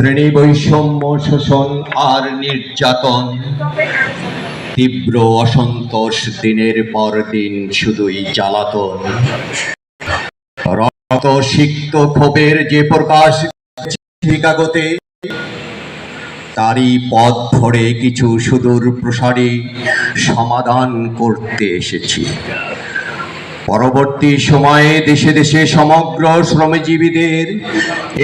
শ্রেণী বৈষম্য, শোষণ আর নির্যাতন, তীব্র অসন্তোষ, দিনের পর দিন শুধুই জ্বালাতন। রক্ত সিক্ত ক্ষোভের যে প্রকাশ কাগতে, তারই পথ ধরে কিছু সুদূর প্রসারী সমাধান করতে এসেছি। পরবর্তী সময়ে দেশে দেশে সমগ্র শ্রমজীবীদের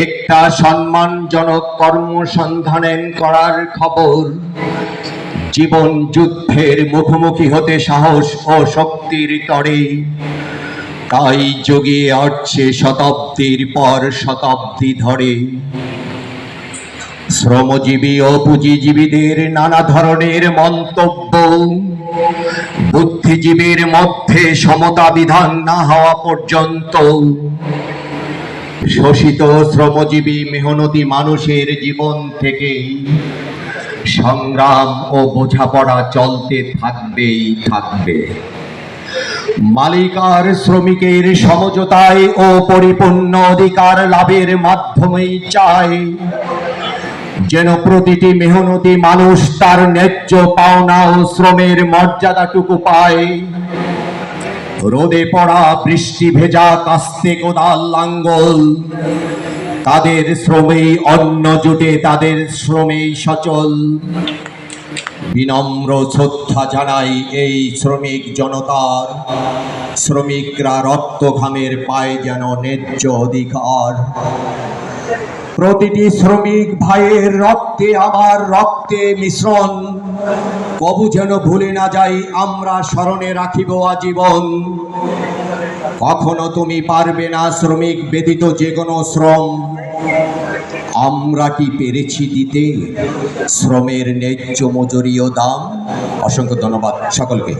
একটা সম্মানজনক কর্মসন্ধান করার খবর, জীবন যুদ্ধের মুখোমুখি হতে সাহস ও শক্তির তরে, তাই জগিয়ে আসছে শতাব্দীর পর শতাব্দী ধরে। শ্রমজীবী ও পুঁজিজীবীদের নানা ধরনের মন্তব্য, বুদ্ধিজীবীর মধ্যে সমতা বিধান না হওয়া পর্যন্ত শোষিত শ্রমজীবী মেহনতি মানুষের জীবন থেকে সংগ্রাম ও বোঝাপড়া চলতে থাকবে। মালিক আর শ্রমিকের সমঝোতায় ও পরিপূর্ণ অধিকার লাভের মাধ্যমেই চায় যেন প্রতিটি মেহনতি মানুষ তার ন্যায্য পাওনা ও শ্রমের মর্যাদাটুকু পায়। রোদে পড়া, বৃষ্টি ভেজা, কাস্তে কোদাল লাঙ্গল, তাদের শ্রমেই অন্ন জুটে, তাদের শ্রমেই সচল। বিনম্র শ্রদ্ধা জানাই এই শ্রমিক জনতার, শ্রমিকরা রক্ত ঘামের পায় যেন ন্যায্য অধিকার। প্রতিটি শ্রমিক ভাইয়ের রক্তে আমার রক্তে মিশ্রণ, কবু যেন ভুলে না যাই আমরা স্মরণে রাখিব আজীবন। কখনো তুমি পারবে না শ্রমিক ব্যতীত যে কোনো শ্রম, আমরা কি পেরেছি দিতে শ্রমের ন্যায্য মজুরি ও দাম? অসংখ্য ধন্যবাদ সকলকে।